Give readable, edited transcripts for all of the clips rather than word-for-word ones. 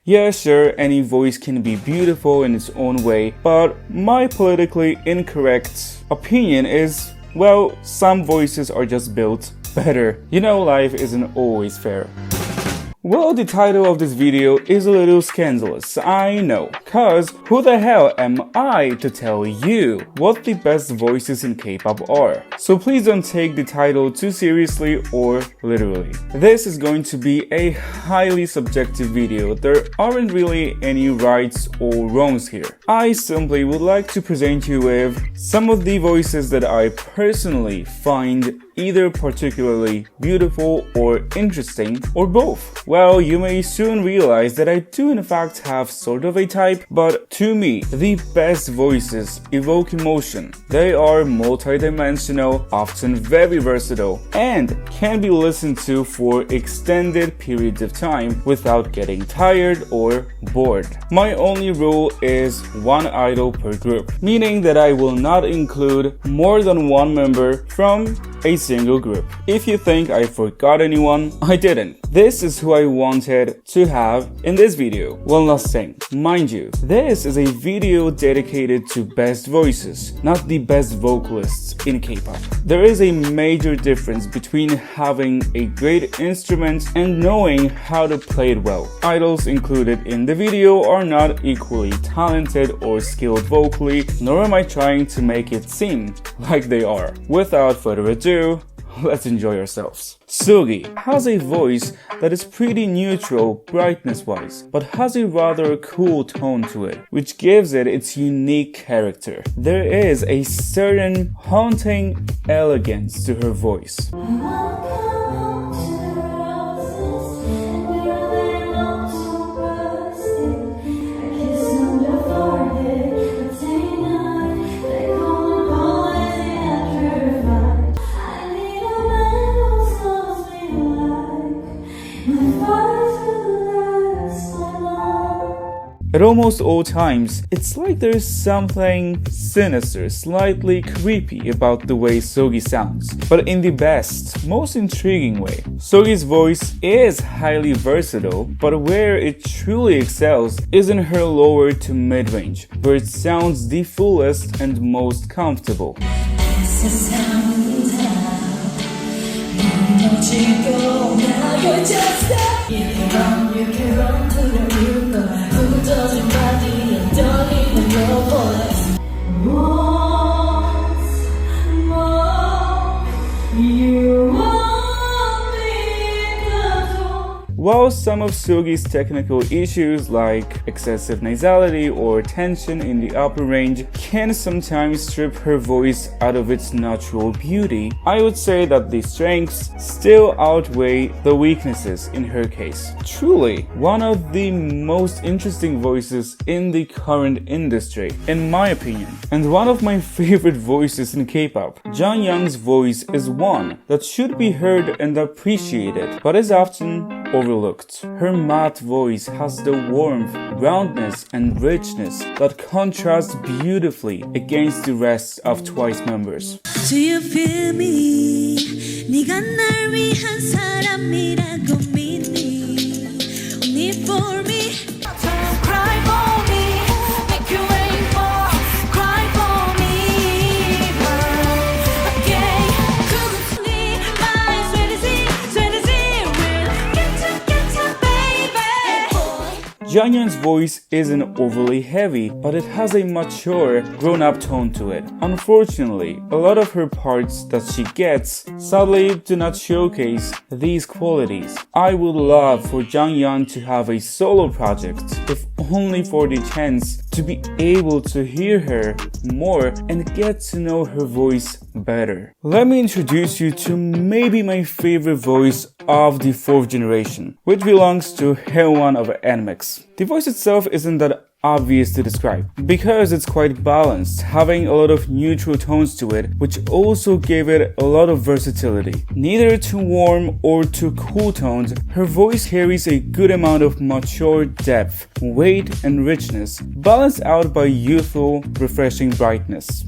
Yeah, sure, any voice can be beautiful in its own way, but my politically incorrect opinion is, well, some voices are just built better. You know, life isn't always fair. Well, the title of this video is a little scandalous, I know, cause who the hell am I to tell you what the best voices in K-pop are? So please don't take the title too seriously or literally. This is going to be a highly subjective video. There aren't really any rights or wrongs here. I simply would like to present you with some of the voices that I personally find either particularly beautiful or interesting, or both. Well, you may soon realize that I do in fact have sort of a type, but to me, the best voices evoke emotion. They are multidimensional, often very versatile, and can be listened to for extended periods of time without getting tired or bored. My only rule is one idol per group, meaning that I will not include more than one member from a single group. If you think I forgot anyone, I didn't. This is who I wanted to have in this video. One last thing, mind you, this is a video dedicated to best voices, not the best vocalists in K-pop. There is a major difference between having a great instrument and knowing how to play it well. Idols included in the video are not equally talented or skilled vocally, nor am I trying to make it seem like they are. Without further ado, let's enjoy ourselves. Seulgi has a voice that is pretty neutral brightness-wise, but has a rather cool tone to it, which gives it its unique character. There is a certain haunting elegance to her voice. At almost all times, it's like there's something sinister, slightly creepy about the way Seulgi sounds, but in the best, most intriguing way. Seulgi's voice is highly versatile, but where it truly excels is in her lower to mid-range, where it sounds the fullest and most comfortable. While some of Seulgi's technical issues like excessive nasality or tension in the upper range can sometimes strip her voice out of its natural beauty, I would say that the strengths still outweigh the weaknesses in her case. Truly, one of the most interesting voices in the current industry, in my opinion, and one of my favorite voices in K-pop. Jeongyeon's voice is one that should be heard and appreciated, but is often overlooked. Her matte voice has the warmth, roundness, and richness that contrast beautifully against the rest of Twice members. Do you feel me? 네가 날 위한 사람이라고 믿니? Only for me. Cry for me. Make you wait for. Cry for me. Okay. couldn't my sweetie will get to baby. Jeongyeon's voice isn't overly heavy, but it has a mature, grown-up tone to it. Unfortunately, a lot of her parts that she gets sadly do not showcase these qualities. I would love for Jeongyeon to have a solo project, if only for the chance to be able to hear her more and get to know her voice better. Let me introduce you to maybe my favorite voice of the 4th generation, which belongs to haewon of NMIXX. The voice itself isn't that obvious to describe because it's quite balanced, having a lot of neutral tones to it, which also gave it a lot of versatility. Neither too warm or too cool tones, her voice carries a good amount of mature depth, weight, and richness, balanced out by youthful, refreshing brightness.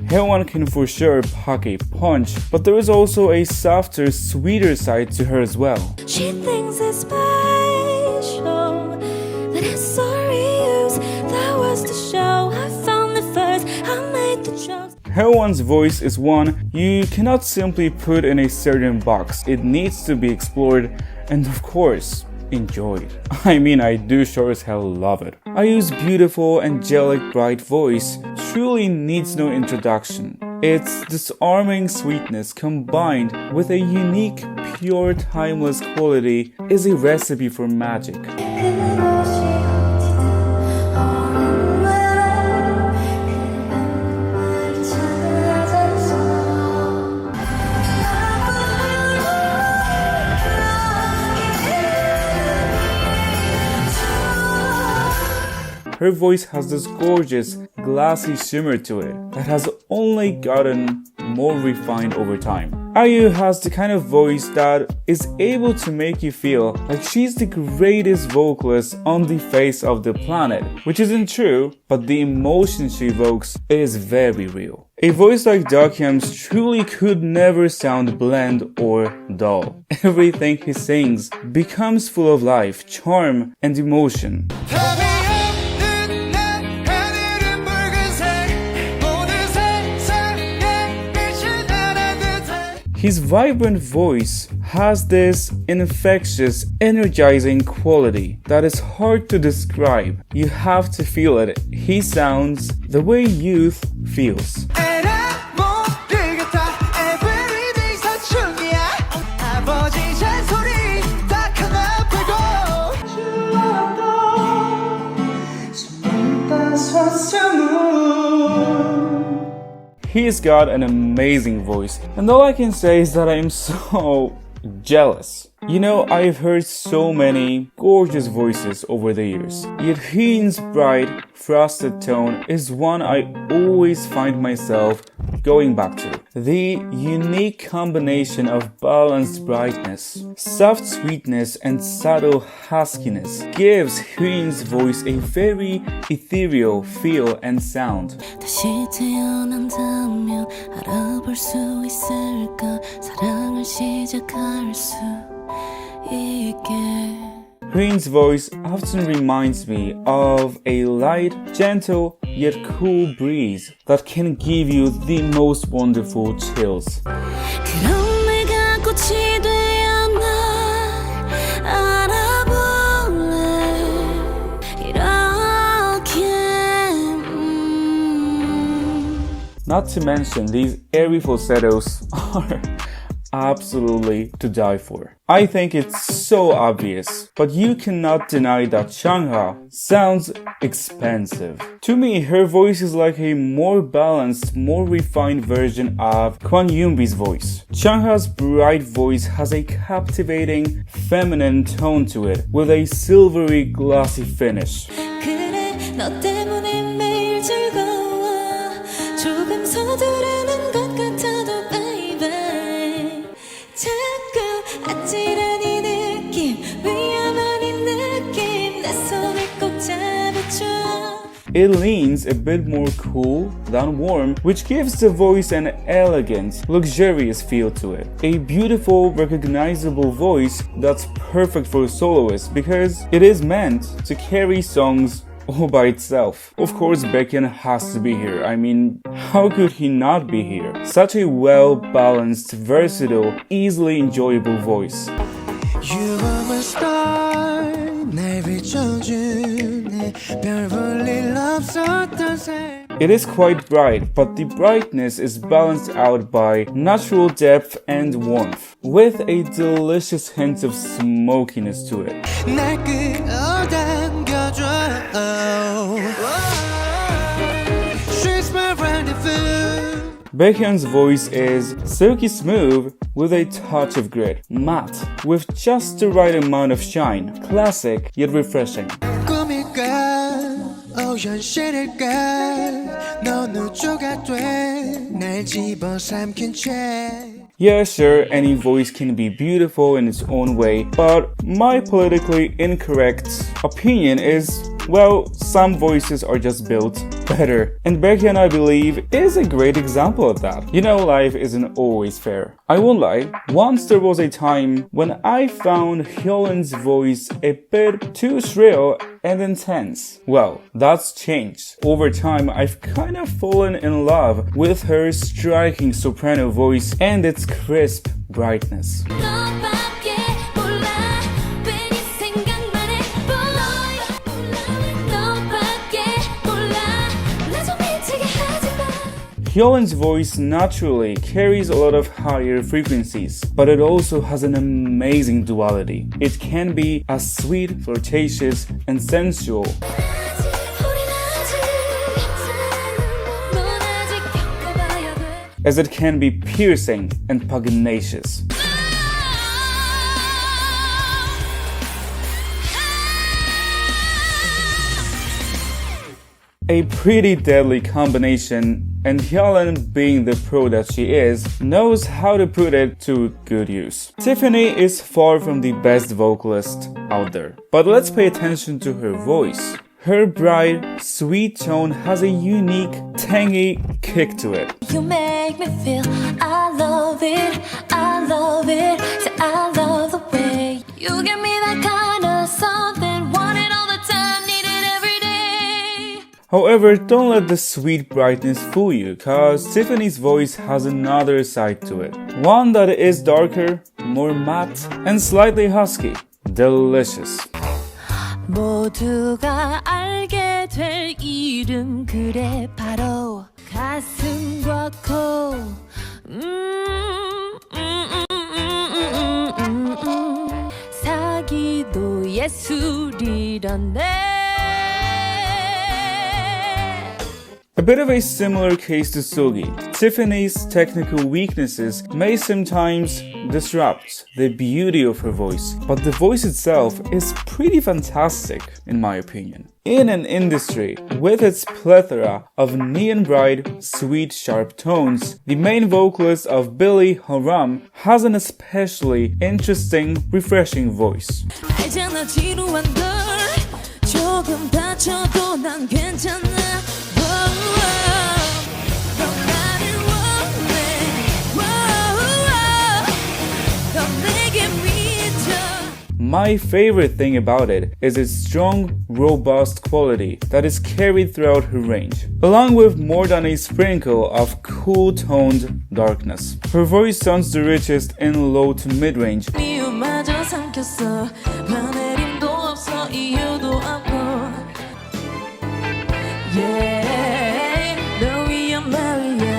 Haewon can for sure pack a punch, but there is also a softer, sweeter side to her as well. She thinks it's special, that it's sorry use. That was the show. I found it first. I made the jokes. Haewon's voice is one you cannot simply put in a certain box. It needs to be explored and, of course, enjoyed. I mean, I do sure as hell love it. IU's beautiful, angelic, bright voice truly needs no introduction. Its disarming sweetness combined with a unique, pure, timeless quality is a recipe for magic. Her voice has this gorgeous, glassy shimmer to it that has only gotten more refined over time. IU has the kind of voice that is able to make you feel like she's the greatest vocalist on the face of the planet, which isn't true, but the emotion she evokes is very real. A voice like Dokyeon's truly could never sound bland or dull. Everything he sings becomes full of life, charm, and emotion. His vibrant voice has this infectious, energizing quality that is hard to describe. You have to feel it. He sounds the way youth feels. He's got an amazing voice, and all I can say is that I am so jealous. You know, I've heard so many gorgeous voices over the years, yet Hyun's bright, frosted tone is one I always find myself going back to. The unique combination of balanced brightness, soft sweetness, and subtle huskiness gives Hyun's voice a very ethereal feel and sound. 다시 태어난다면 알아볼 수 있을까 사랑을 시작할 수 있게. Hyun's voice often reminds me of a light, gentle, yet cool breeze that can give you the most wonderful chills. 그럼 내가 꽃이 되어 날 알아볼래 이렇게 Not to mention, these airy falsettos are absolutely to die for. I think it's so obvious, but you cannot deny that Chung Ha sounds expensive. To me, her voice is like a more balanced, more refined version of Kwon Yoonbi's voice. Chung Ha's bright voice has a captivating, feminine tone to it, with a silvery, glossy finish. 그래 너 때문에 매일 즐거워 조금 서두르는 것 같아도 baby 자꾸 아찔한 이 느낌 위험한 이 느낌 내 손을 꼭 잡아줘. It leans a bit more cool than warm, which gives the voice an elegant, luxurious feel to it. A beautiful, recognizable voice that's perfect for soloists because it is meant to carry songs all by itself. Of course, Baekhyun has to be here. I mean, how could he not be here? Such a well-balanced, versatile, easily enjoyable voice. You are my star, 날 비춰주네 별 볼 일 없었던 삶. It is quite bright, but the brightness is balanced out by natural depth and warmth, with a delicious hint of smokiness to it. 날 끌어당겨줘. She's my rendezvous. Baekhyun's voice is silky smooth with a touch of grit, matte with just the right amount of shine, classic yet refreshing. 꿈일까? 현실일까? 넌 우주가 돼 날 집어삼킨 채. Yeah, sure, any voice can be beautiful in its own way, but my politically incorrect opinion is well, some voices are just built better. And Baekhyun, I believe, is a great example of that. You know, life isn't always fair. I won't lie, once there was a time when I found Hyolyn's voice a bit too shrill and intense. Well, that's changed. Over time, I've kind of fallen in love with her striking soprano voice and its crisp brightness. 너밖에 몰라 괜히 생각만 해 너밖에 몰라 나 좀 미치게 하지 마. Hyolyn's voice naturally carries a lot of higher frequencies, but it also has an amazing duality. It can be as sweet, flirtatious, and sensual, as it can be piercing and pugnacious. A pretty deadly combination, and Hyolyn, being the pro that she is, knows how to put it to good use. Tiffany is far from the best vocalist out there, but let's pay attention to her voice. Her bright, sweet tone has a unique, tangy kick to it. You make me feel I love it say I love the way you give me that kind of something want it all the time need it every day. However, don't let the sweet brightness fool you, cause Tiffany's voice has another side to it. One that is darker, more matte, and slightly husky. Delicious. 모두가 알게 될 이름 그래 바로 가슴과 코 사기도 예술이란데. A bit of a similar case to seulgi. Tiffany's technical weaknesses may sometimes disrupt the beauty of her voice, but the voice itself is pretty fantastic, in my opinion. In an industry with its plethora of neon bright, sweet, sharp tones, the main vocalist of Billie, Haram, has an especially interesting, refreshing voice. 알잖아 지루한 걸 조금 다쳐도 난 괜찮아. My favorite thing about it is its strong, robust quality that is carried throughout her range, along with more than a sprinkle of cool-toned darkness. Her voice sounds the richest in low to mid-range, 미움마저 삼켰어 화내림도 없어 이유도 없고 널 위한 말이야.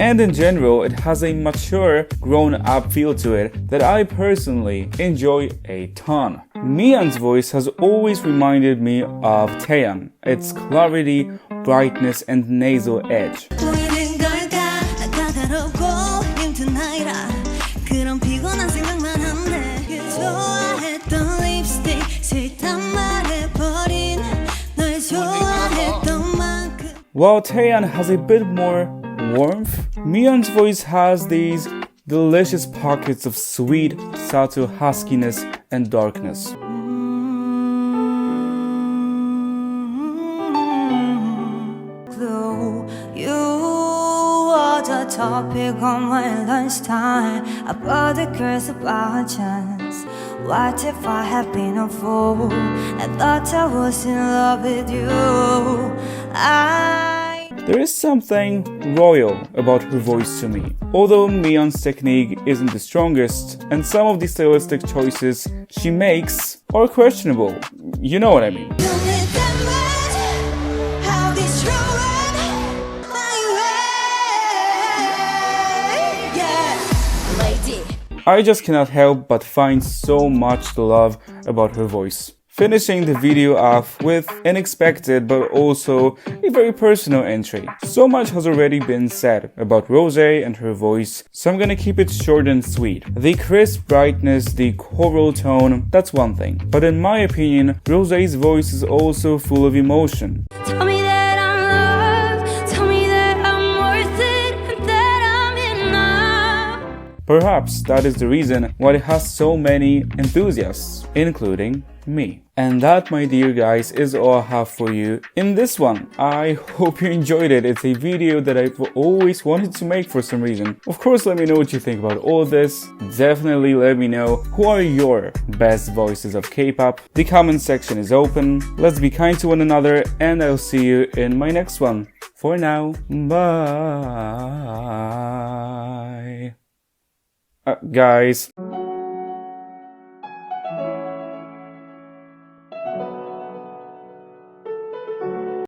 and in general, it has a mature, grown-up feel to it that I personally enjoy a ton. Miyeon's voice has always reminded me of taeyeon, its clarity, brightness, and nasal edge. 보이는 걸까 까다롭고 힘든 나이라 그런 피곤한 생각만 하네 좋아했던 립스틱 싫단 말해버린 널 좋아했던 만큼. While taeyeon has a bit more warmth, Miyeon's voice has these delicious pockets of sweet, subtle huskiness and darkness. You are the topic on my lunchtime about the curse of our chance. What if I have been a fool? I thought I was in love with you. There is something royal about her voice to me. Although Miyeon's technique isn't the strongest, and some of the stylistic choices she makes are questionable. You know what I mean. I just cannot help but find so much to love about her voice. Finishing the video off with an unexpected but also a very personal entry. So much has already been said about Rosé and her voice, so I'm gonna keep it short and sweet. The crisp brightness, the choral tone, that's one thing. But in my opinion, Rosé's voice is also full of emotion. Tell me that I'm loved, tell me that I'm worth it, and that I'm enough. Perhaps that is the reason why it has so many enthusiasts, including me. And that, my dear guys, is all I have for you in this one. I hope you enjoyed it. It's a video that I've always wanted to make for some reason. Of course, let me know what you think about all this. Definitely let me know who are your best voices of K-pop. The comment section is open. Let's be kind to one another, and I'll see you in my next one. For now, bye. Guys.